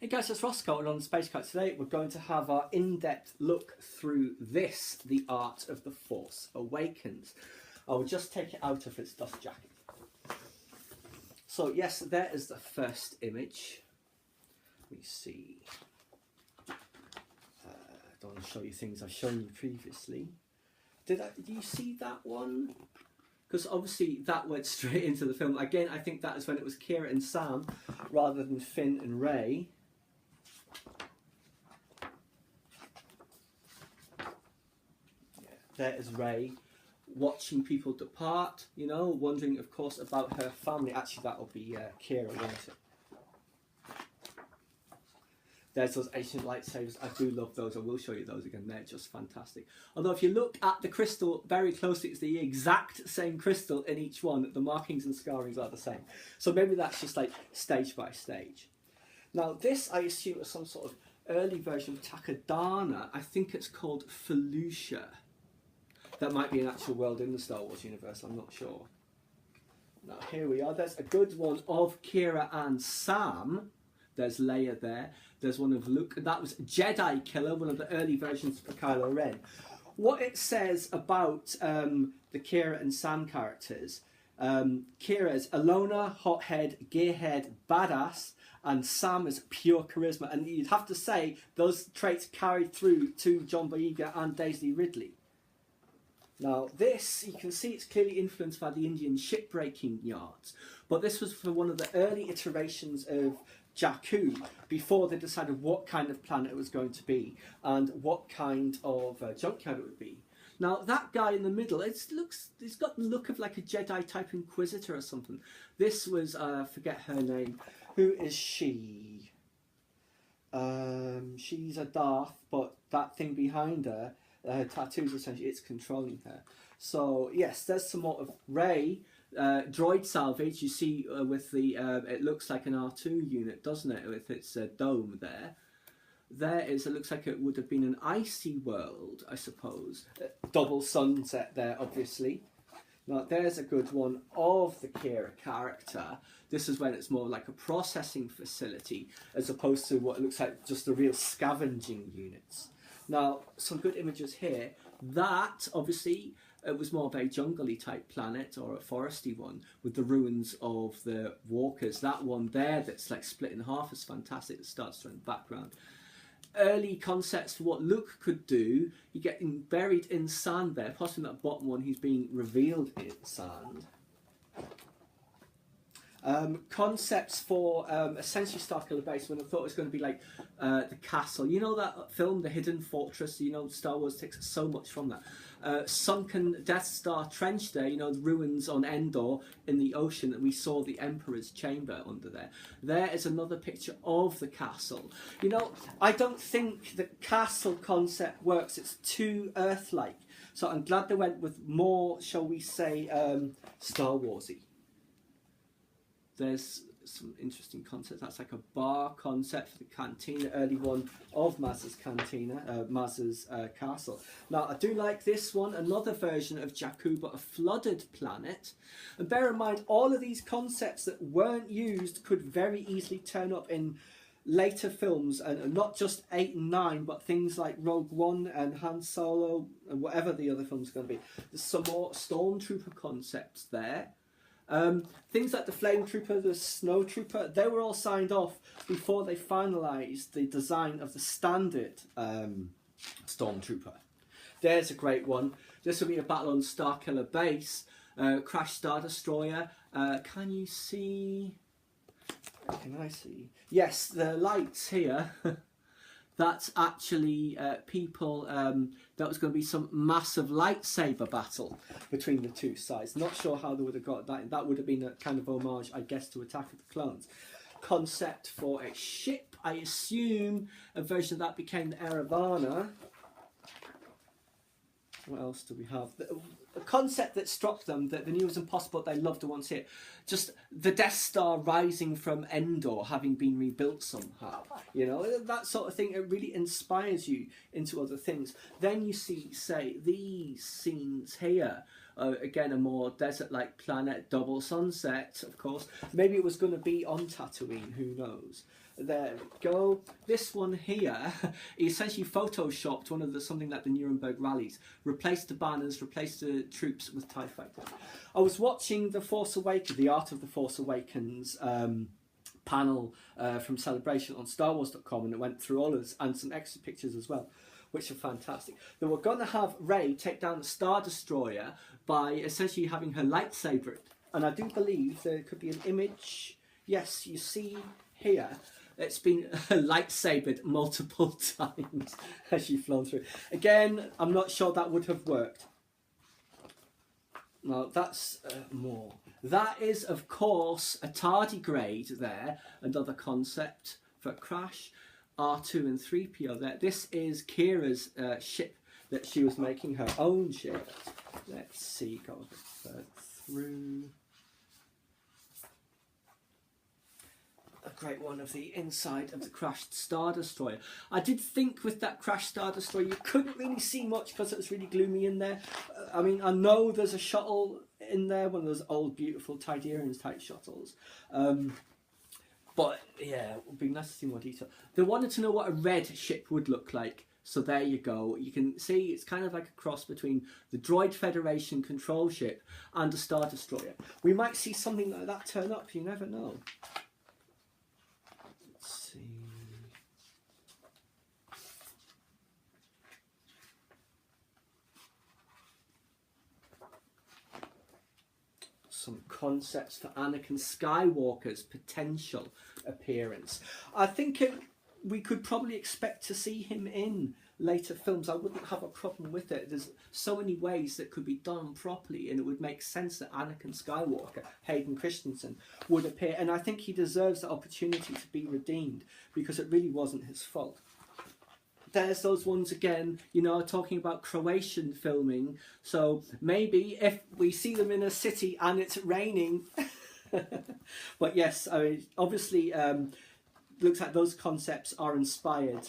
Hey guys, it's Roscoe and on Space Kite. Today we're going to have our in-depth look through this, The Art of the Force Awakens. I will just take it out of its dust jacket. So yes, there is the first image. Let me see. I don't want to show you things I've shown you previously. Did you see that one? Because obviously that went straight into the film. Again, I think that is when it was Kira and Sam rather than Finn and Rey. There is Rey watching people depart, you know, wondering, of course, about her family. Actually, that'll be Kira, won't it? There's those ancient lightsabers. I do love those. I will show you those again. They're just fantastic. Although if you look at the crystal very closely, it's the exact same crystal in each one. The markings and scarrings are the same. So maybe that's just like stage by stage. Now this, I assume, is some sort of early version of Takodana. I think it's called Felucia. That might be an actual world in the Star Wars universe, I'm not sure. Now here we are, there's a good one of Kira and Sam. There's Leia there. There's one of Luke. That was Jedi Killer, one of the early versions for Kylo Ren. What it says about the Kira and Sam characters, Kira is a loner, hothead, gearhead, badass, and Sam is pure charisma. And you'd have to say those traits carried through to John Boyega and Daisy Ridley. Now this, you can see it's clearly influenced by the Indian shipbreaking yards, but this was for one of the early iterations of Jakku before they decided what kind of planet it was going to be and what kind of junkyard it would be. Now that guy in the middle, he's got the look of like a Jedi type Inquisitor or something. This was, forget her name, who is she? She's a Darth, but that thing behind her, her tattoos, essentially, it's controlling her. So yes, there's some more of Rey. Droid salvage, you see with the, it looks like an R2 unit, doesn't it, with its dome there. There is, it looks like it would have been an icy world, I suppose. Double sunset there, obviously. Now there's a good one of the Kira character. This is when it's more like a processing facility as opposed to what it looks like just the real scavenging units. Now, some good images here. That, obviously, it was more of a jungly type planet or a foresty one with the ruins of the walkers. That one there that's like split in half is fantastic. It starts in the background. Early concepts for what Luke could do. You're getting buried in sand there. Possibly that bottom one, he's being revealed in sand. Concepts for essentially Starkiller Base, when I thought it was going to be like the castle. You know that film, The Hidden Fortress? You know, Star Wars takes so much from that. Sunken Death Star trench there, you know, the ruins on Endor in the ocean, and we saw the Emperor's chamber under there. There is another picture of the castle. You know, I don't think the castle concept works. It's too Earth-like. So I'm glad they went with more, shall we say, Star Warsy. There's some interesting concepts. That's like a bar concept for the cantina, early one of Maz's cantina, Maz's castle. Now, I do like this one, another version of Jakku, but a flooded planet. And bear in mind, all of these concepts that weren't used could very easily turn up in later films, and not just 8 and 9, but things like Rogue One and Han Solo, and whatever the other film's going to be. There's some more Stormtrooper concepts there. Things like the Flame Trooper, the Snow Trooper, they were all signed off before they finalised the design of the standard Stormtrooper. There's a great one. This will be a battle on Starkiller Base. Crash Star Destroyer. Can you see? Can I see? Yes, the lights here. That's actually people, that was going to be some massive lightsaber battle between the two sides. Not sure how they would have got that. That would have been a kind of homage, I guess, to Attack of the Clones. Concept for a ship, I assume a version of that became the Eravana. What else do we have? A concept that struck them, that they knew was impossible, they loved to want to see it. Just the Death Star rising from Endor, having been rebuilt somehow. You know, that sort of thing, it really inspires you into other things. Then you see, say, these scenes here. Again, a more desert-like planet, double sunset, of course. Maybe it was going to be on Tatooine, who knows. There we go. This one here, he essentially photoshopped one of the something like the Nuremberg rallies, replaced the banners, replaced the troops with TIE fighters. I was watching the Force Awakens, the Art of the Force Awakens panel from Celebration on StarWars.com, and it went through all of this and some extra pictures as well, which are fantastic. They were going to have Rey take down the Star Destroyer by essentially having her lightsaber, and I do believe there could be an image. Yes, you see here. It's been lightsabered multiple times as you've flown through. Again, I'm not sure that would have worked. No, that's more. That is, of course, a tardigrade there. Another concept for Crash. R2 and 3PO there. This is Kira's ship that she was making, her own ship. Let's see, go a bit further through. A great one of the inside of the crashed Star Destroyer. I did think with that crashed Star Destroyer you couldn't really see much because it was really gloomy in there. I mean, I know there's a shuttle in there, one of those old beautiful Tidarians type shuttles. But yeah, it would be nice to see more detail. They wanted to know what a red ship would look like. So there you go. You can see it's kind of like a cross between the Droid Federation control ship and a Star Destroyer. We might see something like that turn up, you never know. Some concepts for Anakin Skywalker's potential appearance. I think we could probably expect to see him in later films. I wouldn't have a problem with it. There's so many ways that could be done properly, and it would make sense that Anakin Skywalker, Hayden Christensen, would appear. And I think he deserves the opportunity to be redeemed because it really wasn't his fault. There's those ones again, you know, talking about Croatian filming. So maybe if we see them in a city and it's raining. But yes, I mean, obviously, looks like those concepts are inspired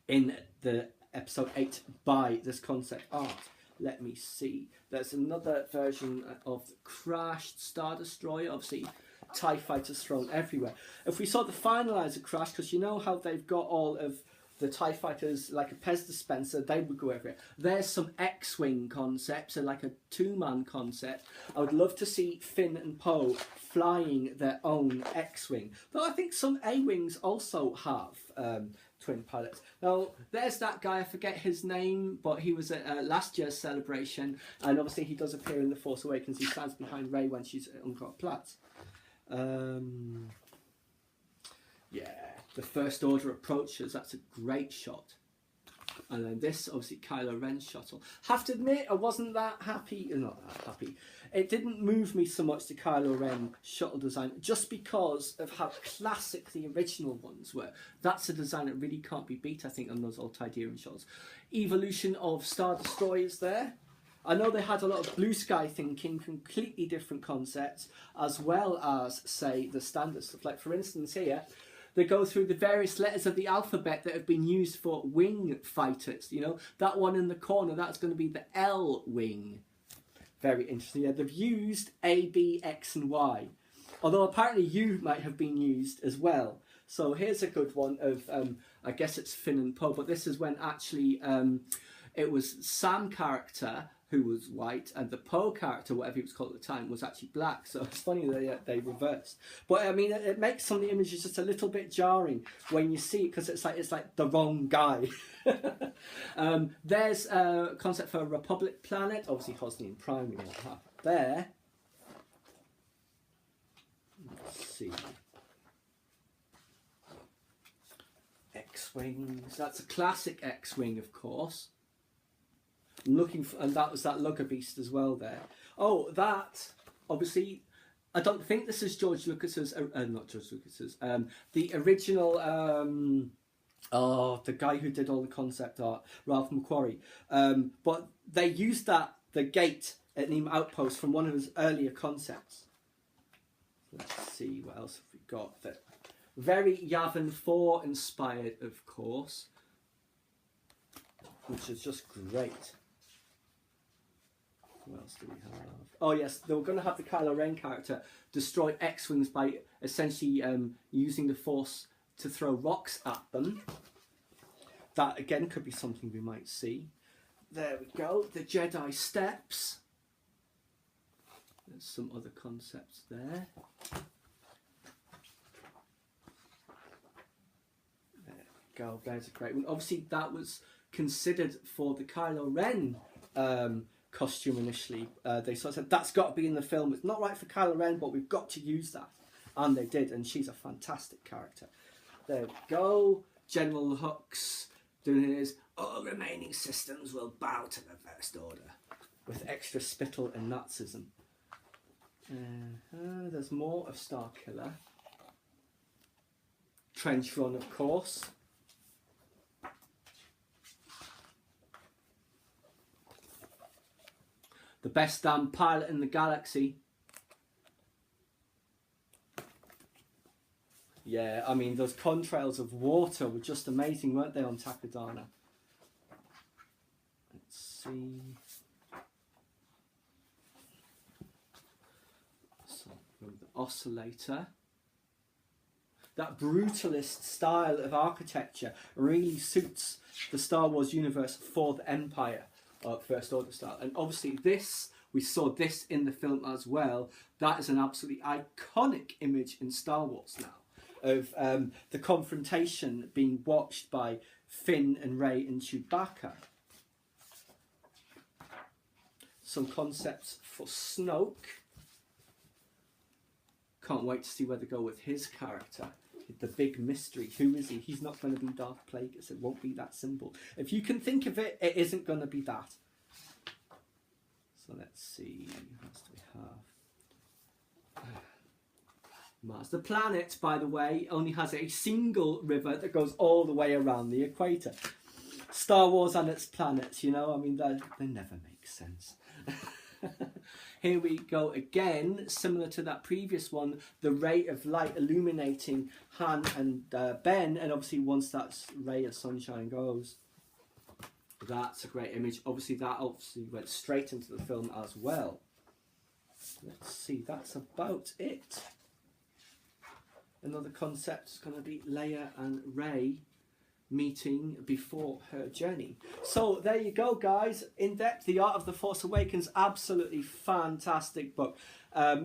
in the episode 8 by this concept art. Let me see. There's another version of the crashed Star Destroyer, obviously. TIE fighters thrown everywhere. If we saw the finalizer crash, because you know how they've got all of the TIE fighters like a Pez dispenser, they would go everywhere. There's some X-Wing concepts, and like a two-man concept. I would love to see Finn and Poe flying their own X-Wing. Though I think some A-Wings also have twin pilots. Now, there's that guy, I forget his name, but he was at last year's Celebration, and obviously he does appear in The Force Awakens. He stands behind Rey when she's on Platz. Yeah, the First Order approaches. That's a great shot. And then this, obviously, Kylo Ren's shuttle. Have to admit, I wasn't that happy. Not that happy. It didn't move me so much, the Kylo Ren shuttle design, just because of how classic the original ones were. That's a design that really can't be beat, I think, on those old Tidarian shuttles. Evolution of Star Destroyers there. I know they had a lot of blue sky thinking, completely different concepts, as well as, say, the standard stuff. Like, for instance, here, they go through the various letters of the alphabet that have been used for wing fighters. You know, that one in the corner, that's going to be the L wing. Very interesting. Yeah, they've used A, B, X, and Y. Although apparently U might have been used as well. So here's a good one of, I guess it's Finn and Poe, but this is when actually it was Sam character who was white, and the Poe character, whatever he was called at the time, was actually black. So it's funny they reversed. But I mean, it makes some of the images just a little bit jarring when you see it, because it's like the wrong guy. There's a concept for a Republic planet, obviously Hosnian Prime, we don't have there. Let's see. X-Wings, that's a classic X-Wing, of course. Looking for, and that was that Lugger Beast as well there. Oh, that, obviously, I don't think this is George Lucas's, not George Lucas's, the original, the guy who did all the concept art, Ralph McQuarrie. But they used the gate at Nîmes Outpost from one of his earlier concepts. Let's see, what else have we got there? Very Yavin 4 inspired, of course, which is just great. Who else do we have? Oh yes, they were going to have the Kylo Ren character destroy X-Wings by essentially using the Force to throw rocks at them. That again could be something we might see. There we go, the Jedi steps. There's some other concepts there. There we go, there's a great one. Obviously that was considered for the Kylo Ren costume initially. They sort of said, that's got to be in the film. It's not right for Kylo Ren, but we've got to use that. And they did, and she's a fantastic character. There we go. General Hux doing his, all remaining systems will bow to the First Order. With extra spittle and Nazism. There's more of Starkiller. Trench Run, of course. The best damn pilot in the galaxy. Yeah, I mean, those contrails of water were just amazing, weren't they, on Takodana? Let's see. So, the oscillator. That brutalist style of architecture really suits the Star Wars universe for the Empire. First Order style, and obviously this, we saw this in the film as well. That is an absolutely iconic image in Star Wars now, of the confrontation being watched by Finn and Rey and Chewbacca. Some concepts for Snoke. Can't wait to see where they go with his character. The big mystery. Who is he? He's not going to be Darth Plagueis. It won't be that simple. If you can think of it, it isn't going to be that. So let's see. What else do we have? Mars. The planet, by the way, only has a single river that goes all the way around the equator. Star Wars and its planets, you know, I mean, they never make sense. Here we go again, similar to that previous one, the ray of light illuminating Han and Ben, and obviously once that ray of sunshine goes, that's a great image. Obviously that went straight into the film as well. Let's see, that's about it. Another concept is going to be Leia and Rey meeting before her journey. So there you go, guys. In depth, The Art of the Force Awakens, absolutely fantastic book.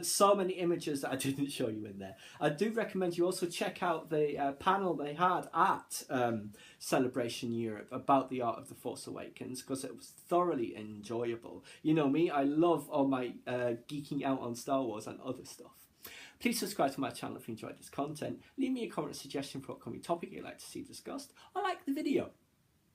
So many images that I didn't show you in there. I do recommend you also check out the panel they had at Celebration Europe about The Art of the Force Awakens, because it was thoroughly enjoyable. You know me, I love all my geeking out on Star Wars and other stuff. Please subscribe to my channel if you enjoyed this content. Leave me a comment or suggestion for upcoming topic you'd like to see discussed, or like the video.